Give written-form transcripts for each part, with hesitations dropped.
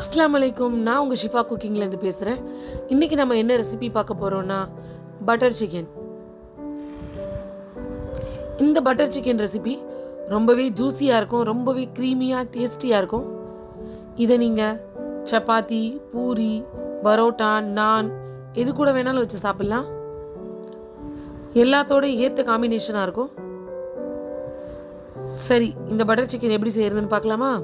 Assalamualaikum, நான் உங்கள் ஷிஃபா குக்கிங்லேருந்து பேசுகிறேன். இன்றைக்கி நம்ம என்ன ரெசிபி பார்க்க போகிறோன்னா பட்டர் சிக்கன். இந்த பட்டர் சிக்கன் ரெசிபி ரொம்பவே ஜூஸியாக இருக்கும், ரொம்பவே க்ரீமியாக டேஸ்டியாக இருக்கும். இதை நீங்கள் சப்பாத்தி, பூரி, பரோட்டா, நான் எது கூட வேணாலும் வச்சு சாப்பிட்லாம். எல்லாத்தோட ஏற்ற காம்பினேஷனாக இருக்கும். சரி, இந்த பட்டர் சிக்கன் எப்படி செய்யறதுன்னு பார்க்கலாமா?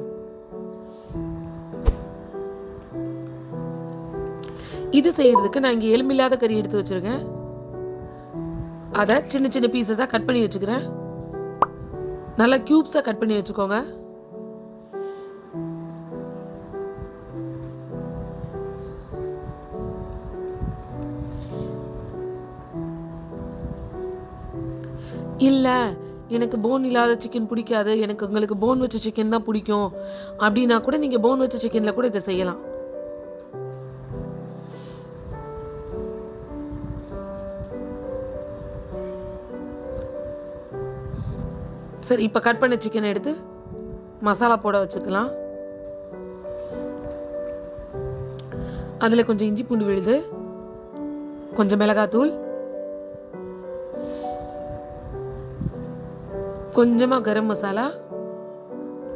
இது செய்யறதுக்கு நான் இங்கே எலும்பில்லாத கறி எடுத்து வச்சிருக்கேன். அதை சின்ன சின்ன பீசஸாக கட் பண்ணி வச்சுக்கிறேன். நல்லா கியூப்ஸாக கட் பண்ணி வச்சுக்கோங்க. இல்லை, எனக்கு போன் இல்லாத சிக்கன் பிடிக்காது, உங்களுக்கு போன் வச்ச சிக்கன் தான் பிடிக்கும் அப்படின்னா கூட நீங்கள் போன் வச்ச சிக்கனில் கூட இதை செய்யலாம். சரி, இப்போ கட் பண்ண சிக்கனை எடுத்து மசாலா போட வச்சுக்கலாம். அதில் கொஞ்சம் இஞ்சி பூண்டு விழுது, கொஞ்சம் மிளகாத்தூள், கொஞ்சமாக கரம் மசாலா,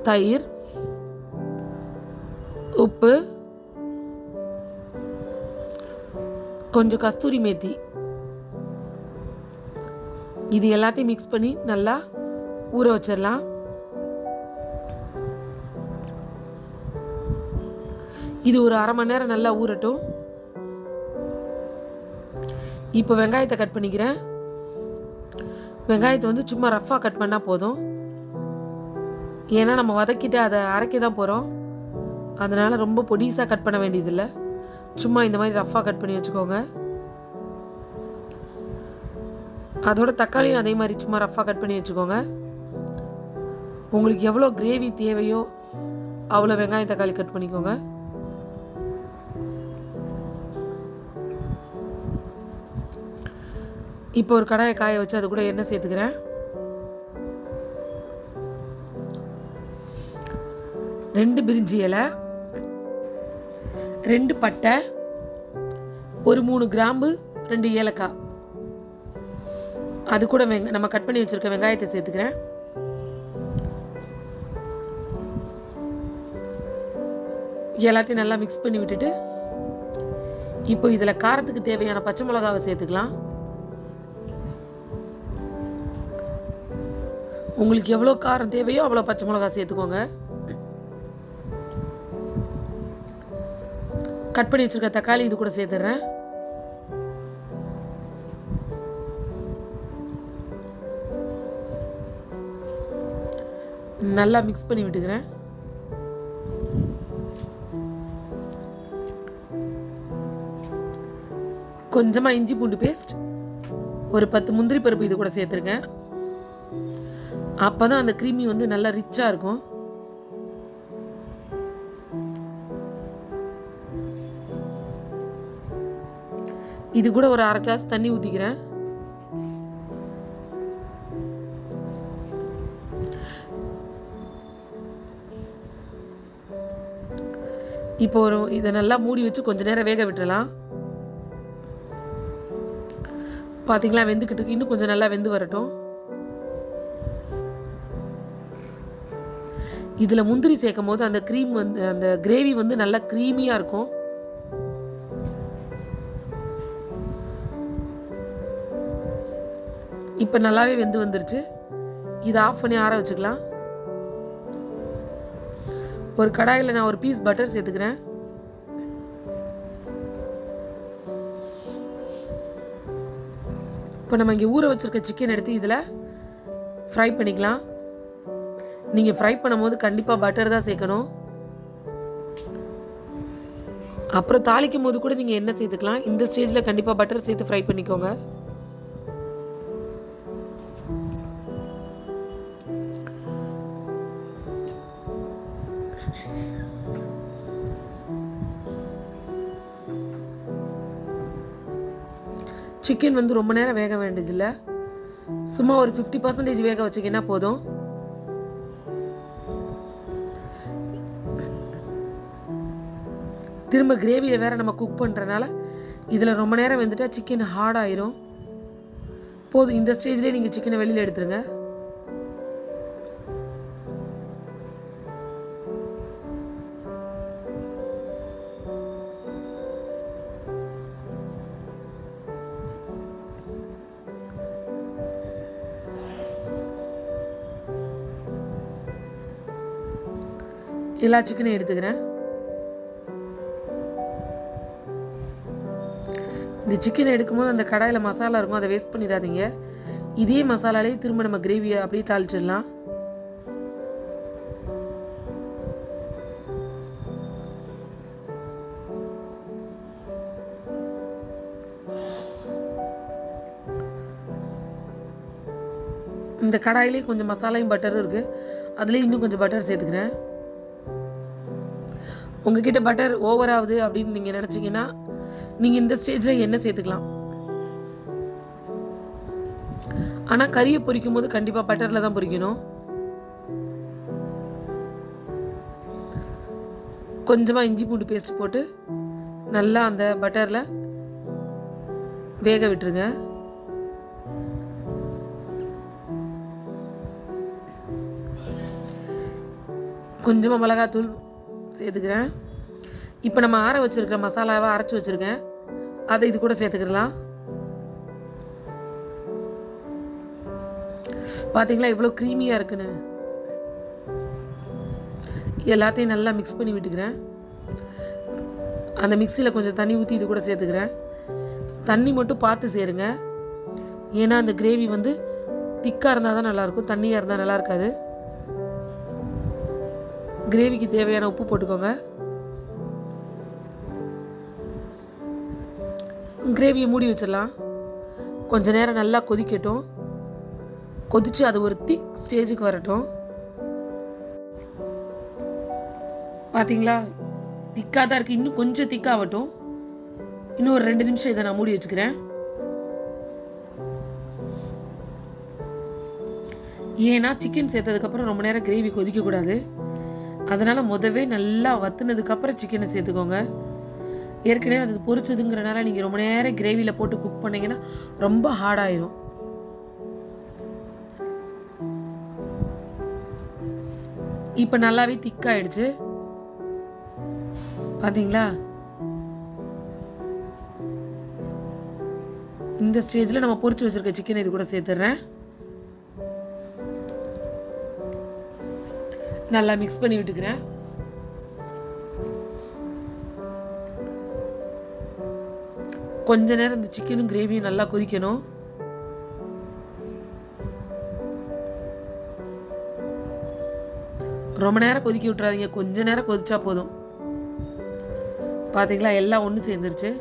தயிர், உப்பு, கொஞ்சம் கஸ்தூரி மேத்தி, இது எல்லாத்தையும் மிக்ஸ் பண்ணி நல்லா ஊற வச்சிடலாம். இது ஒரு அரை மணி நேரம் நல்லா ஊறட்டும். இப்போ வெங்காயத்தை கட் பண்ணிக்கிறேன். வெங்காயத்தை சும்மா ரஃப்பாக கட் பண்ணால் போதும். ஏன்னா நம்ம வதக்கிட்டு அதை அரைக்க தான் போகிறோம். அதனால் ரொம்ப பொடிசாக கட் பண்ண வேண்டியதில்லை. சும்மா இந்த மாதிரி ரஃப்பாக கட் பண்ணி வச்சுக்கோங்க. அதோட தக்காளியும் அதே மாதிரி சும்மா ரஃப்பாக கட் பண்ணி வச்சுக்கோங்க. உங்களுக்கு எவ்வளோ கிரேவி தேவையோ அவ்வளோ வெங்காயம் தக்காளி கட் பண்ணிக்கோங்க. இப்போ ஒரு கடாயை காய வச்சு அது கூட எண்ணெய் சேர்த்துக்கிறேன். ரெண்டு பிரிஞ்சி இலை, 2 பட்டை, ஒரு 3 கிராம்பு, 2 ஏலக்காய், அது கூட நம்ம கட் பண்ணி வச்சிருக்க வெங்காயத்தை சேர்த்துக்கிறேன். எல்லாத்தையும் நல்லா மிக்ஸ் பண்ணி விட்டுட்டு இப்போ இதில் காரத்துக்கு தேவையான பச்சை மிளகாவை சேர்த்துக்கலாம். உங்களுக்கு எவ்வளோ காரம் தேவையோ அவ்வளோ பச்சை மிளகா சேர்த்துக்கோங்க. கட் பண்ணி வச்சிருக்க தக்காளி இது கூட சேர்த்துடுறேன். நல்லா மிக்ஸ் பண்ணி விட்டுக்கிறேன். கொஞ்சமாக இஞ்சி பூண்டு பேஸ்ட், ஒரு 10 முந்திரி பருப்பு இது கூட சேர்த்துருக்கேன். அப்போ தான் அந்த க்ரீமி நல்லா ரிச்சாக இருக்கும். இது கூட ஒரு 1/2 கிளாஸ் தண்ணி ஊற்றிக்கிறேன். இப்போ இதை நல்லா மூடி வச்சு கொஞ்ச நேரம் வேக விட்டுறலாம். பார்த்தீங்களா, வெந்துக்கிட்டு இன்னும் கொஞ்சம் நல்லா வெந்து வரட்டும். இதில் முந்திரி சேர்க்கும் போது அந்த க்ரீம் அந்த கிரேவி நல்லா க்ரீமியாக இருக்கும். இப்போ நல்லாவே வெந்து வந்துருச்சு. இதை ஆஃப் பண்ணி ஆற வச்சுக்கலாம். ஒரு கடாயில் நான் ஒரு பீஸ் பட்டர் சேர்த்துக்கிறேன். இப்போ நம்ம இங்கே ஊற வச்சுருக்க சிக்கன் எடுத்து இதில் ஃப்ரை பண்ணிக்கலாம். நீங்கள் ஃப்ரை பண்ணும்போது கண்டிப்பாக பட்டர் தான் சேர்க்கணும். அப்புறம் தாளிக்கும் போது கூட நீங்கள் எண்ணெய் சேர்த்துக்கலாம். இந்த ஸ்டேஜில் கண்டிப்பாக பட்டர் சேர்த்து ஃப்ரை பண்ணிக்கோங்க. சிக்கன் ரொம்ப நேரம் வேக வேண்டியதில்லை. சும்மா ஒரு 50% வேக வச்சிங்கன்னா போதும். திரும்ப கிரேவியை வேறு நம்ம குக் பண்ணுறனால இதில் ரொம்ப நேரம் வெந்துட்டால் சிக்கன் ஹார்ட் ஆயிரும். போதும், இந்த ஸ்டேஜ்லேயே நீங்கள் சிக்கனை வெளியில் எடுத்துருங்க. எல்லா சிக்கனையும் எடுத்துக்கிறேன். இந்த சிக்கனை எடுக்கும்போது அந்த கடாயில் மசாலா இருக்கும், அதை வேஸ்ட் பண்ணிடாதீங்க. இதே மசாலாலே திரும்ப நம்ம கிரேவியை அப்படியே தாளிச்சிடலாம். இந்த கடாயிலே கொஞ்சம் மசாலையும் பட்டரும் இருக்குது, அதுலேயும் இன்னும் கொஞ்சம் பட்டர் சேர்த்துக்கிறேன். உங்ககிட்ட பட்டர் ஓவர் ஆகுது அப்படின்னு நீங்கள் நினச்சிங்கன்னா நீங்கள் இந்த ஸ்டேஜில் எண்ணெய் சேர்த்துக்கலாம். ஆனால் கறியை பொரிக்கும் போது கண்டிப்பாக பட்டரில் தான் பொரிக்கணும். கொஞ்சமாக இஞ்சி பூண்டு பேஸ்ட் போட்டு நல்லா அந்த பட்டரில் வேக விட்டுருங்க. கொஞ்சமாக மிளகாத்தூள் சேர்த்துக்கிறேன். இப்போ நம்ம ஆற வச்சுருக்கிற மசாலாவை அரைச்சி வச்சுருக்கேன், அதை இது கூட சேர்த்துக்கிடலாம். பார்த்தீங்களா இவ்வளோ க்ரீமியாக இருக்குன்னு. எல்லாத்தையும் நல்லா மிக்ஸ் பண்ணி விட்டுக்கிறேன். அந்த மிக்சியில் கொஞ்சம் தண்ணி ஊற்றி இது கூட சேர்த்துக்கிறேன். தண்ணி மட்டும் பார்த்து சேருங்க, ஏன்னா அந்த கிரேவி வந்து திக்காக இருந்தால் தான் நல்லாயிருக்கும், தண்ணியாக இருந்தால் நல்லா இருக்காது. கிரேவிக்கு தேவையான உப்பு போட்டுக்கோங்க. கிரேவியை மூடி வச்சிடலாம். கொஞ்ச நேரம் நல்லா கொதிக்கட்டும். கொதிச்சு அது ஒரு திக் ஸ்டேஜுக்கு வரட்டும். பார்த்தீங்களா திக்காக தான் இருக்குது, இன்னும் கொஞ்சம் திக்காகட்டும். இன்னும் ஒரு 2 நிமிஷம் இதை நான் மூடி வச்சுக்கிறேன். ஏன்னா சிக்கன் சேர்த்ததுக்கப்புறம் ரொம்ப நேரம் கிரேவி கொதிக்கக்கூடாது. அதனால் முதவே நல்லா வத்துனதுக்கப்புறம் சிக்கனை சேர்த்துக்கோங்க. ஏற்கனவே அது பொரிச்சதுங்கிறனால நீங்கள் ரொம்ப நேரம் கிரேவியில் போட்டு குக் பண்ணிங்கன்னா ரொம்ப ஹார்டாயிரும். இப்போ நல்லாவே திக்காயிடுச்சு பார்த்தீங்களா. இந்த ஸ்டேஜில் நம்ம பொரிச்சு வச்சிருக்க சிக்கனை இது கூட சேர்த்துடுறேன். நல்லா மிக்ஸ் பண்ணி விட்டுக்கிறேன். கொஞ்ச நேரம் இந்த சிக்கனும் கிரேவியும் நல்லா கொதிக்கணும். ரொம்ப நேரம் கொதிக்க விட்டுறாதீங்க, கொஞ்ச நேரம் கொதிச்சா போதும். பார்த்தீங்களா எல்லாம் ஒன்று சேர்ந்துருச்சு.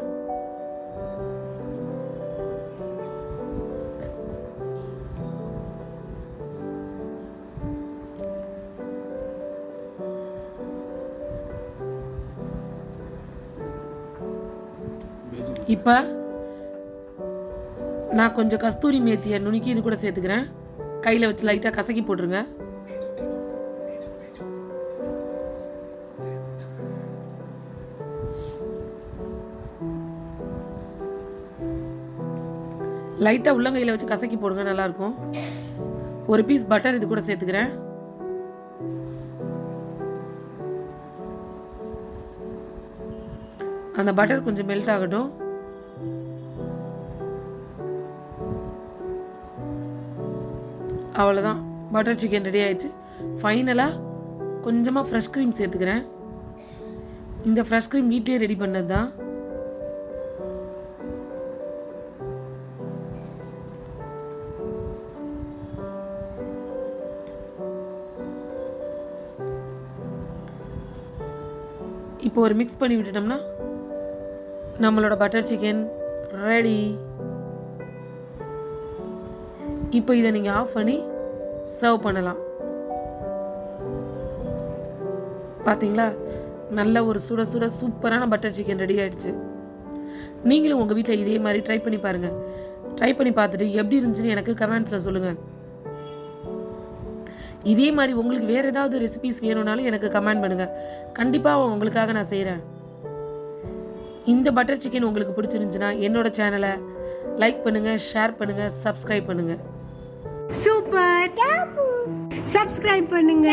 இப்போ நான் கொஞ்சம் கஸ்தூரி மேத்தியை நுணுக்கி இது கூட சேர்த்துக்கிறேன். கையில் வச்சு லைட்டாக கசக்கி போட்டுருங்க. லைட்டாக உள்ளங்கையில் வச்சு கசக்கி போடுங்க, நல்லாயிருக்கும். ஒரு பீஸ் பட்டர் இது கூட சேர்த்துக்கிறேன். அந்த பட்டர் கொஞ்சம் மெல்ட் ஆகட்டும். அவ்வளோதான், பட்டர் சிக்கன் ரெடி ஆயிடுச்சு. ஃபைனலாக கொஞ்சமாக ஃப்ரெஷ் க்ரீம் சேர்த்துக்கிறேன். இந்த ஃப்ரெஷ் க்ரீம் வீட்டிலே ரெடி பண்ணது தான். இப்போ ஒரு மிக்ஸ் பண்ணி விட்டுட்டோம்னா நம்மளோட பட்டர் சிக்கன் ரெடி. இப்போ இதை நீங்கள் ஆஃப் பண்ணி சர்வ் பண்ணலாம். பார்த்தீங்களா நல்ல ஒரு சுட சுட சூப்பரான பட்டர் சிக்கன் ரெடி ஆகிடுச்சு. நீங்களும் உங்கள் வீட்டில் இதே மாதிரி ட்ரை பண்ணி பாருங்கள். ட்ரை பண்ணி பார்த்துட்டு எப்படி இருந்துச்சுன்னு எனக்கு கமெண்ட்ஸில் சொல்லுங்கள். இதே மாதிரி உங்களுக்கு வேறு ஏதாவது ரெசிபிஸ் வேணும்னாலும் எனக்கு கமெண்ட் பண்ணுங்கள். கண்டிப்பாக உங்களுக்காக நான் செய்கிறேன். இந்த பட்டர் சிக்கன் உங்களுக்கு பிடிச்சிருந்துச்சுன்னா என்னோட சேனலை லைக் பண்ணுங்கள், ஷேர் பண்ணுங்கள், சப்ஸ்கிரைப் பண்ணுங்கள். சூப்பர். சப்ஸ்கிரைப் பண்ணுங்க.